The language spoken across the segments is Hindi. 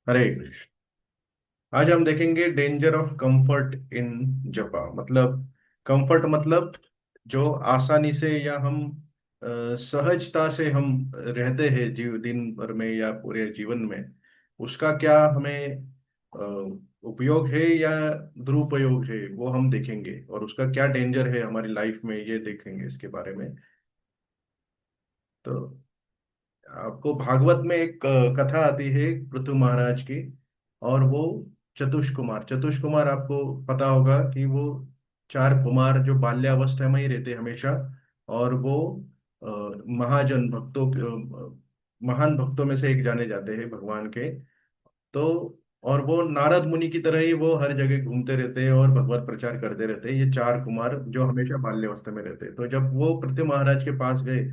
हरे कृष्ण। आज हम देखेंगे डेंजर ऑफ कंफर्ट इन जपा। मतलब कंफर्ट मतलब जो आसानी से या हम सहजता से हम रहते हैं जीव दिन भर में या पूरे जीवन में, उसका क्या हमें उपयोग है या दुरुपयोग है वो हम देखेंगे, और उसका क्या डेंजर है हमारी लाइफ में ये देखेंगे इसके बारे में। तो आपको भागवत में एक कथा आती है पृथु महाराज की, और वो चतुष कुमार आपको पता होगा कि वो चार कुमार जो बाल्यावस्था में ही रहते हमेशा, और वो अ, महाजन भक्तों महान भक्तों में से एक जाने जाते हैं भगवान के। तो और वो नारद मुनि की तरह ही वो हर जगह घूमते रहते हैं और भगवत प्रचार करते रहते हैं, ये चार कुमार जो हमेशा बाल्यावस्था में रहते हैं। तो जब वो पृथु महाराज के पास गए,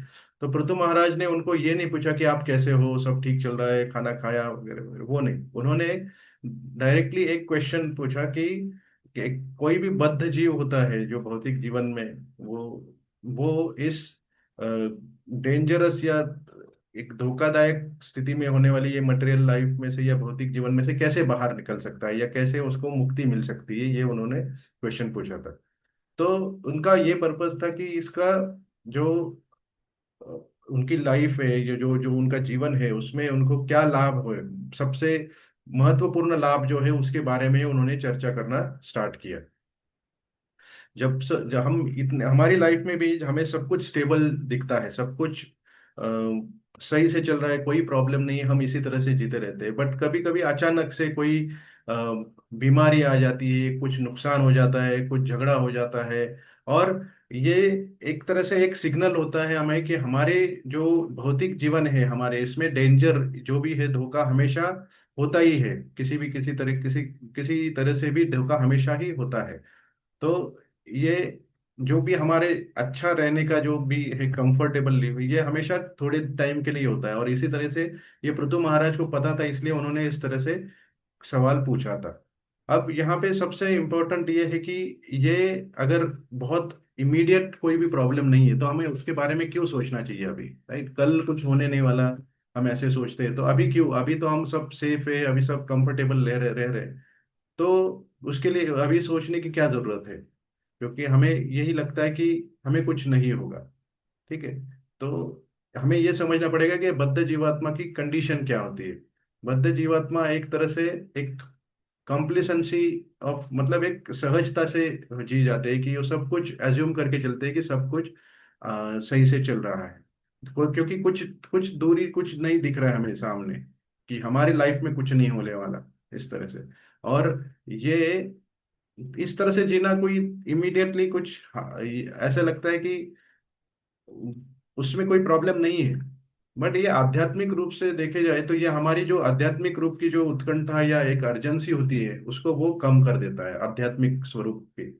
तो पृथु महाराज ने उनको ये नहीं पूछा कि आप कैसे हो, सब ठीक चल रहा है, खाना खाया वगैरह वगैरह, वो नहीं। उन्होंने डायरेक्टली एक क्वेश्चन पूछा कि कोई भी बद्ध जीव होता है जो भौतिक जीवन में, वो इस डेंजरस या एक धोखादायक स्थिति में होने वाली ये मटेरियल लाइफ में से या भौतिक जीवन में से कैसे बाहर निकल सकता है या कैसे उसको मुक्ति मिल सकती है, ये उन्होंने क्वेश्चन पूछा था। तो उनका ये पर्पस था कि इसका जो अ, उनकी लाइफ है, ये जो जो उनका जीवन है उसमें उनको क्या लाभ हो, सबसे महत्वपूर्ण लाभ जो है उसके बारे में उन्होंने चर्चा करना स्टार्ट किया। जब हम इतने हमारी लाइफ में भी हमें सब कुछ स्टेबल दिखता है, सब कुछ सही से चल रहा है, कोई प्रॉब्लम नहीं है, हम इसी तरह से जीते रहते हैं। बट कभी कभी अचानक से कोई बीमारी आ जाती है, कुछ नुकसान हो जाता है, कुछ झगड़ा हो जाता है, और ये एक तरह से एक सिग्नल होता है हमें कि हमारे जो भौतिक जीवन है हमारे, इसमें डेंजर जो भी है, धोखा हमेशा होता ही है, किसी तरह से भी धोखा हमेशा ही होता है। तो ये जो भी हमारे अच्छा रहने का जो भी है कंफर्टेबल लिव, ये हमेशा थोड़े टाइम के लिए होता है, और इसी तरह से ये पृथु महाराज को पता था, इसलिए उन्होंने इस तरह से सवाल पूछा था। अब यहाँ पे सबसे इम्पोर्टेंट ये है कि ये अगर बहुत इमीडिएट कोई भी प्रॉब्लम नहीं है तो हमें उसके बारे में क्यों सोचना चाहिए अभी, राइट? कल कुछ होने नहीं वाला, हम ऐसे सोचते हैं तो अभी क्यों, अभी तो हम सब सेफ है, अभी सब कंफर्टेबल रह रहे। तो उसके लिए अभी सोचने की क्या जरूरत है, क्योंकि हमें यही लगता है कि हमें कुछ नहीं होगा। ठीक है। तो हमें ये समझना पड़ेगा कि बद्ध जीवात्मा की कंडीशन क्या होती है। बद्ध जीवात्मा एक तरह से एक कॉम्प्लिसेंसी ऑफ, मतलब एक सहजता से जी जाते हैं कि वो सब कुछ एज्यूम करके चलते हैं कि सब कुछ सही से चल रहा है। क्योंकि कुछ कुछ दूरी, कुछ नहीं दिख रहा है हमें सामने, कि हमारी लाइफ में कुछ नहीं होने वाला इस तरह से। और ये इस तरह से जीना कोई इमीडिएटली कुछ, हाँ, ऐसा लगता है कि उसमें कोई प्रॉब्लम नहीं है। बट ये आध्यात्मिक रूप से देखे जाए तो ये हमारी जो आध्यात्मिक रूप की जो उत्कंठा या एक अर्जेंसी होती है उसको वो कम कर देता है, आध्यात्मिक स्वरूप की।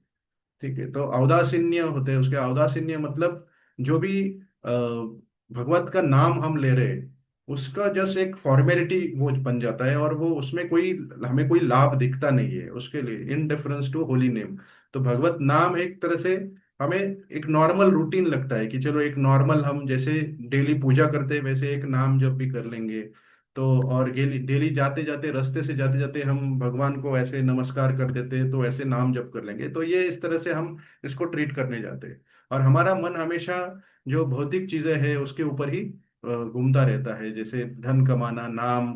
ठीक है। तो औदासीन्य होते हैं उसके, औदासीन्य मतलब जो भी भगवत का नाम हम ले रहे हैं उसका जस्ट एक फॉर्मेलिटी वो बन जाता है, और वो उसमें कोई हमें कोई लाभ दिखता नहीं है उसके लिए, in difference to holy name. तो भगवत नाम एक तरह से हमें एक नॉर्मल रूटीन लगता है कि चलो एक नॉर्मल, हम जैसे डेली पूजा करते हैं वैसे एक नाम जब भी कर लेंगे। तो और डेली डेली जाते जाते, रास्ते से जाते जाते हम भगवान को ऐसे नमस्कार कर देते हैं, तो ऐसे नाम जप कर लेंगे। तो ये इस तरह से हम इसको ट्रीट करने जाते हैं, और हमारा मन हमेशा जो भौतिक चीजें हैं उसके ऊपर ही घूमता रहता है, जैसे धन कमाना, नाम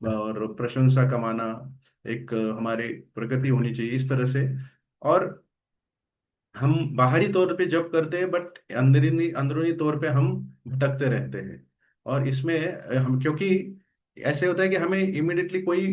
और प्रशंसा कमाना, एक हमारी प्रगति होनी चाहिए इस तरह से। और हम बाहरी तौर पे जप करते हैं बट अंदरूनी अंदरूनी तौर पे हम भटकते रहते हैं। और इसमें हम, क्योंकि ऐसे होता है कि हमें इमिडिएटली कोई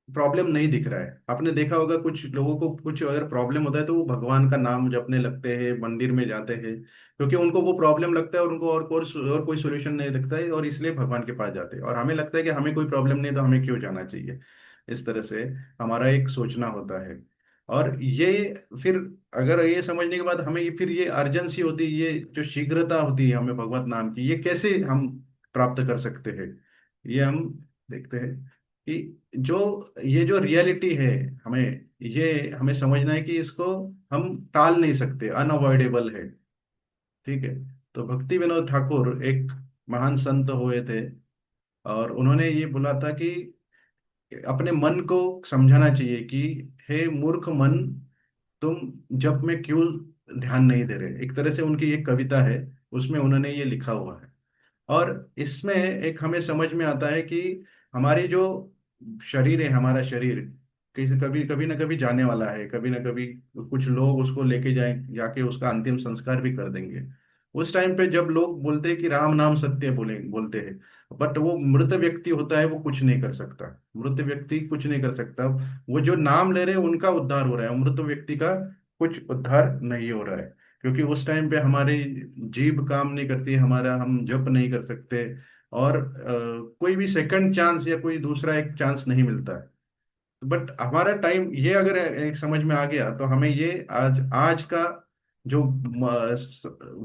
प्रॉब्लम नहीं दिख रहा है। आपने देखा होगा कुछ लोगों को कुछ अगर प्रॉब्लम होता है तो वो भगवान का नाम जपने लगते हैं, मंदिर में जाते हैं, क्योंकि उनको वो प्रॉब्लम लगता है और उनको और कोई सोल्यूशन नहीं लगता है, और इसलिए भगवान के पास जाते हैं। और हमें लगता है कि हमें कोई प्रॉब्लम नहीं तो हमें क्यों जाना चाहिए, इस तरह से हमारा एक सोचना होता है। और ये फिर अगर ये समझने के बाद हमें फिर ये अर्जेंसी होती है, ये जो शीघ्रता होती है हमें भगवत नाम की, ये कैसे हम प्राप्त कर सकते हैं, ये हम देखते हैं कि जो ये जो रियलिटी है, हमें ये हमें समझना है कि इसको हम टाल नहीं सकते, अनअवॉइडेबल है। ठीक है। तो भक्ति विनोद ठाकुर एक महान संत हुए थे, और उन्होंने ये बोला था कि अपने मन को समझाना चाहिए कि हे मूर्ख मन, तुम जप में क्यों ध्यान नहीं दे रहे। एक तरह से उनकी एक कविता है, उसमें उन्होंने ये लिखा हुआ है। और इसमें एक हमें समझ में आता है कि हमारी जो शरीर है, हमारा शरीर किसी कभी कभी ना कभी जाने वाला है, कभी ना कभी कुछ लोग उसको लेके जाए, जाके उसका अंतिम संस्कार भी कर देंगे। उस टाइम पे जब लोग बोलते हैं कि राम नाम सत्य बोलते हैं, बट वो मृत व्यक्ति होता है, वो कुछ नहीं कर सकता। मृत व्यक्ति कुछ नहीं कर सकता। वो जो नाम ले रहे हैं उनका उद्धार हो रहा है, मृत व्यक्ति का कुछ उद्धार नहीं हो रहा है। क्योंकि उस टाइम पे हमारी जीभ काम नहीं करती, हमारा हम जप नहीं कर सकते, और कोई भी सेकंड चांस या कोई दूसरा एक चांस नहीं मिलता है। बट हमारा टाइम ये अगर एक समझ में आ गया, तो हमें ये आज आज का जो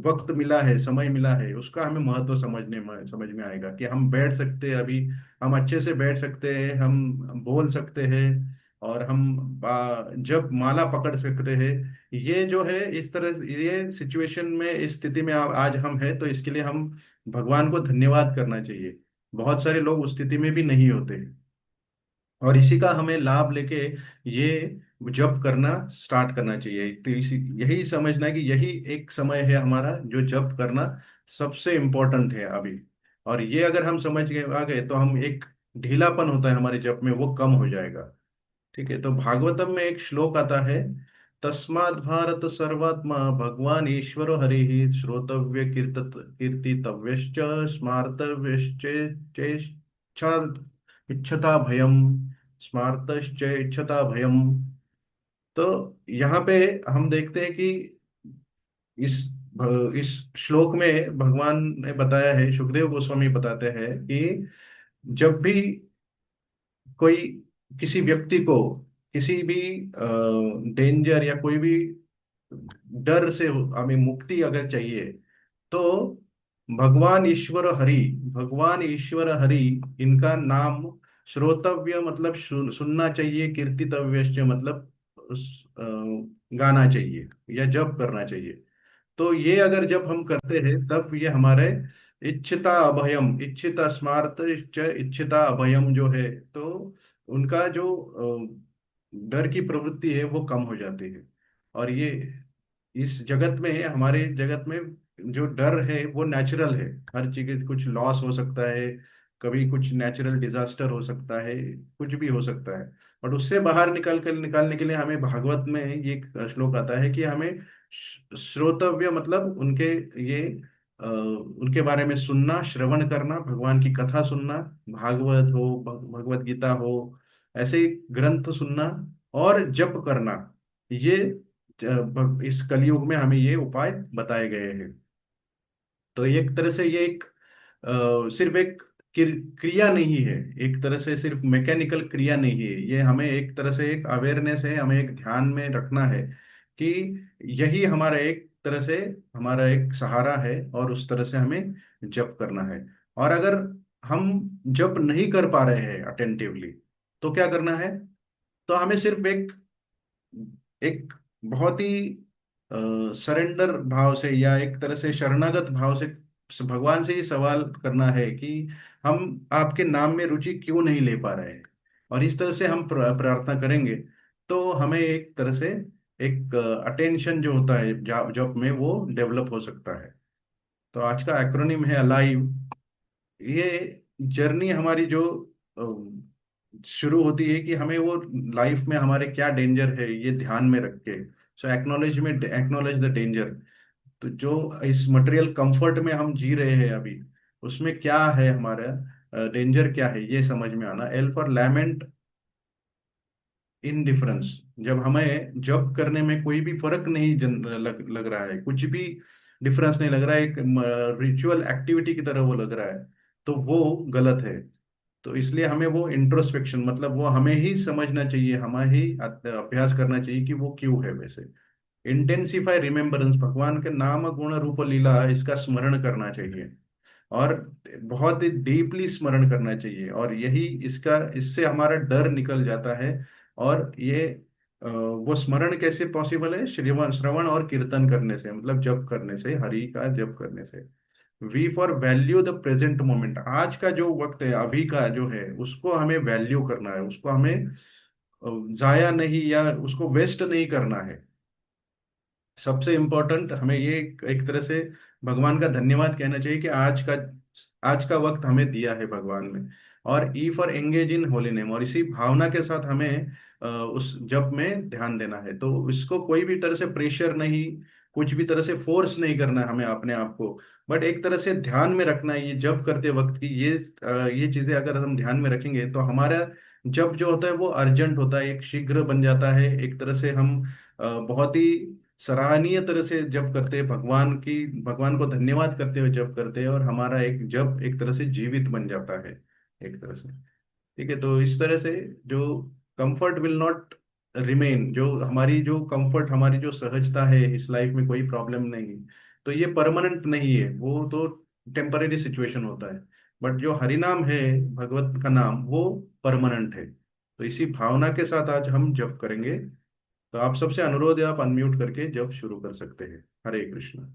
वक्त मिला है, समय मिला है, उसका हमें महत्व समझ में आएगा कि हम बैठ सकते हैं अभी, हम अच्छे से बैठ सकते हैं, हम बोल सकते हैं, और हम जब माला पकड़ सकते हैं। ये जो है इस तरह, ये सिचुएशन में, इस स्थिति में आज हम हैं, तो इसके लिए हम भगवान को धन्यवाद करना चाहिए। बहुत सारे लोग उस स्थिति में भी नहीं होते, और इसी का हमें लाभ लेके ये जप करना स्टार्ट करना चाहिए। तो इसी यही समझना है कि यही एक समय है हमारा जो जप करना सबसे इम्पोर्टेंट है अभी। और ये अगर हम समझ गए आ गए, तो हम एक ढीलापन होता है हमारे जप में, वो कम हो जाएगा। ठीक है, तो भागवतम में एक श्लोक आता है, तस्माद् भारत सर्वात्मा भगवान ईश्वरो हरिः श्रोतव्य कीर्तितव्यश्च स्मार्तव्यश्च चेच्छा इच्छता भयम, स्मार्तश्च इच्छता भयम। तो यहाँ पे हम देखते हैं कि इस इस श्लोक में भगवान ने बताया है, सुखदेव गोस्वामी बताते हैं कि जब भी कोई किसी व्यक्ति को किसी भी डेंजर या कोई भी डर से हमें मुक्ति अगर चाहिए, तो भगवान ईश्वर हरि इनका नाम श्रोतव्य मतलब सुनना चाहिए, कीर्तितव्य मतलब गाना चाहिए या जप करना चाहिए। तो ये अगर जब हम करते हैं, तब ये हमारे इच्छिता अभयम, इच्छिता स्मार्त इच्छिता अभयम जो है, तो उनका जो डर की प्रवृत्ति है वो कम हो जाती है। और ये इस जगत में, हमारे जगत में जो डर है वो नेचुरल है। हर चीज, कुछ लॉस हो सकता है, कभी कुछ नेचुरल डिजास्टर हो सकता है, कुछ भी हो सकता है। बट उससे बाहर निकालने के लिए हमें भागवत में ये एक श्लोक आता है कि हमें श्रोतव्य मतलब उनके ये उनके बारे में सुनना, श्रवण करना, भगवान की कथा सुनना, भागवत हो, भगवत गीता हो, ऐसे ही ग्रंथ सुनना और जप करना। ये इस कलयुग में हमें ये उपाय बताए गए हैं। तो एक तरह से ये एक सिर्फ एक क्रिया नहीं है, एक तरह से सिर्फ मैकेनिकल क्रिया नहीं है, ये हमें एक तरह से एक अवेयरनेस है, हमें एक ध्यान में रखना है कि यही हमारा एक तरह से हमारा एक सहारा है, और उस तरह से हमें जप करना है। और अगर हम जप नहीं कर पा रहे हैं अटेंटिवली, तो क्या करना है? तो हमें सिर्फ एक एक बहुत ही सरेंडर भाव से, या एक तरह से शरणागत भाव से भगवान से ये सवाल करना है कि हम आपके नाम में रुचि क्यों नहीं ले पा रहे हैं। और इस तरह से हम प्रार्थना करेंगे, तो हमें एक तरह से एक अटेंशन जो होता है जॉब में, वो डेवलप हो सकता है। तो आज का एक्रोनिम है अलाइव। ये जर्नी हमारी जो शुरू होती है कि हमें वो लाइफ में हमारे क्या डेंजर है ये ध्यान में रख के, सो एक्नॉलेज द डेंजर। तो जो इस मटेरियल कंफर्ट में हम जी रहे हैं अभी, उसमें क्या है हमारा डेंजर क्या है, ये समझ में आना। L for lament indifference. जब हमें जब करने में कोई भी फर्क नहीं लग रहा है, कुछ भी डिफरेंस नहीं लग रहा है, एक रिचुअल एक्टिविटी की तरह वो लग रहा है, तो वो गलत है। तो इसलिए हमें वो इंट्रोस्पेक्शन मतलब वो हमें ही समझना चाहिए, हमें ही अभ्यास करना चाहिए कि वो क्यों है वैसे। इंटेंसिफाई रिमेम्बरेंस, भगवान के नाम गुण रूप लीला इसका स्मरण करना चाहिए, और बहुत ही डीपली स्मरण करना चाहिए। और यही इसका इससे हमारा डर निकल जाता है। और ये वो स्मरण कैसे पॉसिबल है? श्रवण श्रवण और कीर्तन करने से, मतलब जप करने से, हरि का जप करने से। We for value the present moment, आज का जो वक्त है, अभी का जो है, उसको हमें वैल्यू करना है, उसको हमें जाया नहीं या उसको वेस्ट नहीं करना है। सबसे इम्पोर्टेंट हमें ये एक तरह से भगवान का धन्यवाद कहना चाहिए कि आज का वक्त हमें दिया है भगवान ने। और E for engage in holy name, और इसी भावना के साथ हमें उस जप में ध्यान देना है। तो इसको कोई भी तरह से प्रेशर नहीं, कुछ भी तरह से फोर्स नहीं करना है हमें अपने आप को, बट एक तरह से ध्यान में रखना है ये जप करते वक्त की ये चीजें अगर हम ध्यान में रखेंगे तो हमारा जप जो होता है वो अर्जेंट होता है, एक शीघ्र बन जाता है। एक तरह से हम बहुत ही सराहनीय तरह से जप करते हैं, भगवान को धन्यवाद करते हुए जप करते हैं, और हमारा एक जप एक तरह से जीवित बन जाता है एक तरह से। ठीक है, तो इस तरह से जो कंफर्ट विल नॉट रिमेन, जो हमारी जो कंफर्ट, हमारी जो सहजता है इस लाइफ में, कोई प्रॉब्लम नहीं, तो ये परमानेंट नहीं है, वो तो टेम्पररी सिचुएशन होता है। बट जो हरिनाम है, भगवत का नाम, वो परमानेंट है। तो इसी भावना के साथ आज हम जप करेंगे। तो आप सबसे अनुरोध है, आप अनम्यूट करके जब शुरू कर सकते हैं। हरे कृष्ण।